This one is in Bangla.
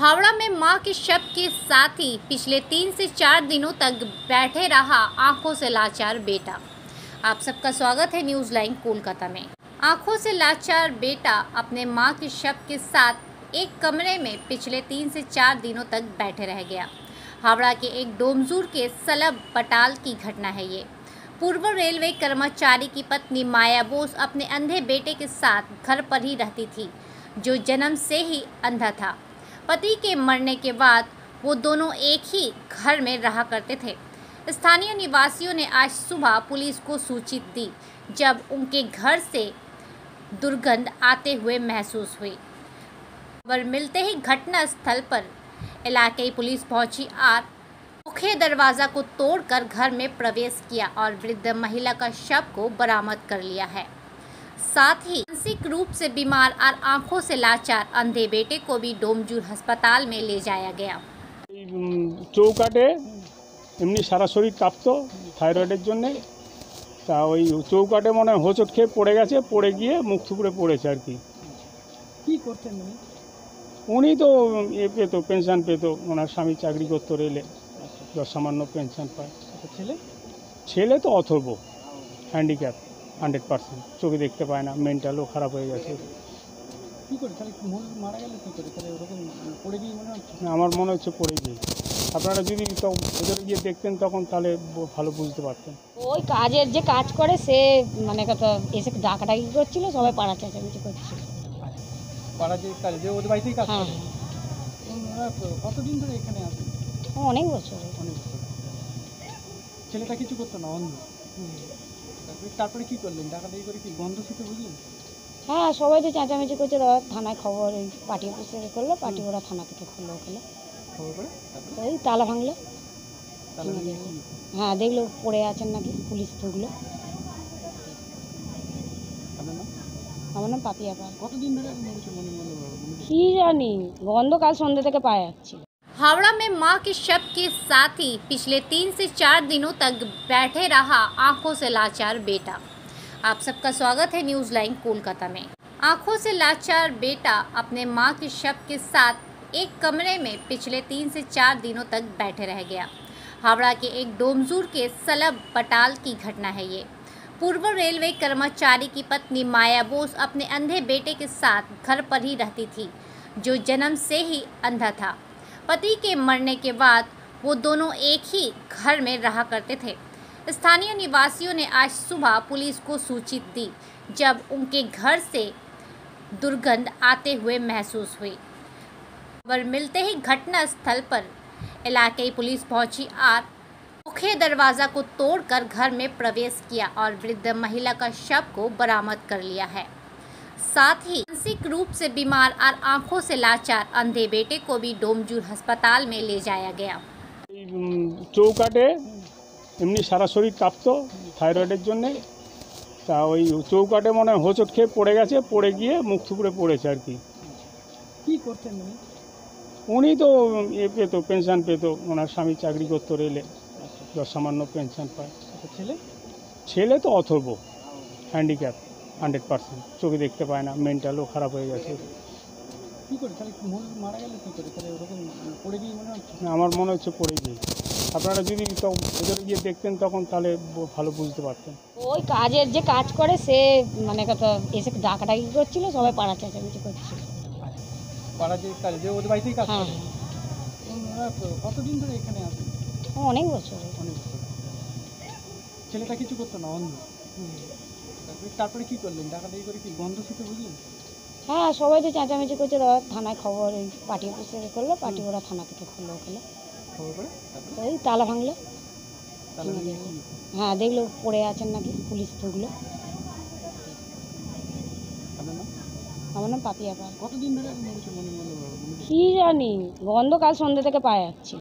हावड़ा में मां के शव के साथ ही पिछले 3 से 4 दिनों तक बैठे रहा आंखों से लाचार बेटा। आप सबका स्वागत है न्यूज़ लाइन कोलकाता में। आंखों से लाचार बेटा अपने मां के शव के साथ एक कमरे में पिछले 3 से 4 दिनों तक बैठे रह गया। हावड़ा के एक डोमजूर के सलब पटाल की घटना है ये। पूर्व रेलवे कर्मचारी की पत्नी माया बोस अपने अंधे बेटे के साथ घर पर ही रहती थी, जो जन्म से ही अंधा था। पति के मरने के बाद वो दोनों एक ही घर में रहा करते थे। स्थानीय निवासियों ने आज सुबह पुलिस को सूचित दी, जब उनके घर से दुर्गंध आते हुए महसूस हुई। खबर मिलते ही घटना स्थल पर इलाके पुलिस पहुंची और मुख्य दरवाजा को तोड़कर घर में प्रवेश किया और वृद्ध महिला का शव को बरामद कर लिया है। साथ ही मानसिक रूप से बीमार और आंखों से लाचार अंधे बेटे को भी डोमजूर अस्पताल में ले जाया गया। चौकाटे एमनी सारा शरीर काঁপতো থাইরয়েডের জন্য, তা ওই চৌকাটে মনে হয় হোঁচট খেয়ে পড়ে গেছে, পড়ে গিয়ে মুখ থুবড়ে পড়েছে আর কি। কি করতেন উনি তো পেতো, পেনশন পেতো, ওনার স্বামী চাকরি করতো রেলে, সামান্য পেনশন পায়। ছেলে তো অথর্ব, হ্যান্ডিক্যাপ 100%, চোখে দেখতে পায় না, মেন্টালও খারাপ হয়ে গেছে। আমার মনে হচ্ছে পড়ে গিয়ে, আপনারা যদি ভেতরে গিয়ে দেখতেন তখন তাহলে ভালো বুঝতে পারতেন। ওই কাজের যে কাজ করে সে মানে কথা এসে ডাকাডাকি করছিল, সবাই পাড়া চেঁচামেচি করছিল। পাড়া যে কাজ যে ওদের বাড়িতেই কাজ করে। কতদিন ধরে এখানে আছে? অনেক বছর। ছেলেটা কিছু করতো না, অন্ধ। তারপরে কি করলেন? ডাকাডাকি করে কি গন্ধ শুকে বুঝলেন? হ্যাঁ, সবাই তো চেঁচামেচি করছে, দাদা থানায় খবর, ওই পার্টি অফিসে করলো, পার্টি ওরা থানা থেকে খুললো, ওখানে খবর করে ওই তালা ভাঙলো। হ্যাঁ, দেখলো পড়ে আছেন নাকি, পুলিশ ঢুকলো। আমার নাম পাপিয়া পাল। কতদিন ধরে কি জানি, গন্ধ কাল সন্ধ্যে থেকে পাওয়া যাচ্ছে। हावड़ा में मां के शव के साथ ही पिछले 3 से 4 दिनों तक बैठे रहा आंखों से लाचार बेटा। आप सबका स्वागत है न्यूज़ लाइन कोलकाता में। आंखों से लाचार बेटा अपने मां के शव के साथ एक कमरे में पिछले 3 से 4 दिनों तक बैठे रह गया। हावड़ा के एक डोमजूर के सलब पटाल की घटना है ये। पूर्व रेलवे कर्मचारी की पत्नी माया बोस अपने अंधे बेटे के साथ घर पर ही रहती थी, जो जन्म से ही अंधा था। पति के मरने के बाद वो दोनों एक ही घर में रहा करते थे। स्थानीय निवासियों ने आज सुबह पुलिस को सूचित दी, जब उनके घर से दुर्गंध आते हुए महसूस हुई। खबर मिलते ही घटना स्थल पर इलाके पुलिस पहुंची और मुख्य दरवाजा को तोड़कर घर में प्रवेश किया और वृद्ध महिला का शव को बरामद कर लिया है। साथ ही मानसिक रूप से बीमार और आंखों से लाचार अंधे बेटे को भी डोमजूर अस्पताल में ले जाया गया। চৌকাটে এমনি সারা শরীর কাঁপতো থাইরয়েডের জন্য, তা ওই চৌকাটে মনে হয় হোঁচট খেয়ে পড়ে গেছে, পড়ে গিয়ে মুখ থুবড়ে পড়েছে আর কি। কি করতেন উনি তো পেতো, পেনশন পেতো, ওনার স্বামী চাকরি করতো রেলে, সামান্য পেনশন পায়। ছেলে তো অথর্ব, হ্যান্ডিক্যাপ 100%, চোখে দেখতে পায় না, মেন্টালও খারাপ হয়ে গেছে। আমার মনে হচ্ছে পড়ে গিয়ে, আপনারা যদি ভেতরে গিয়ে দেখতেন তখন তাহলে ভালো বুঝতে পারতেন। ওই কাজের যে কাজ করে সে মানে কথা এসে ডাকাডাকি করছিল, সবাই পাড়া চেঁচামেচি করছিল। পাড়া যে কাজ যে ওদের বাড়িতেই কাজ করে। কতদিন ধরে এখানে আছে? অনেক বছর। ছেলেটা কিছু করতো না, অন্ধ। তারপরে কি করলেন? ডাকাডাকি করে কি গন্ধ শুকে বুঝলেন? হ্যাঁ, সবাই তো চেঁচামেচি করছে, দাদা থানায় খবর, ওই পার্টি অফিসে করলো, পার্টি ওরা থানা থেকে খুললো, ওখানে খবর করে ওই তালা ভাঙলো। হ্যাঁ, দেখলো পড়ে আছেন নাকি, পুলিশ ঢুকলো। আমার নাম পাপিয়া পাল। কতদিন ধরে কি জানি, গন্ধ কাল সন্ধ্যে থেকে পাওয়া যাচ্ছে।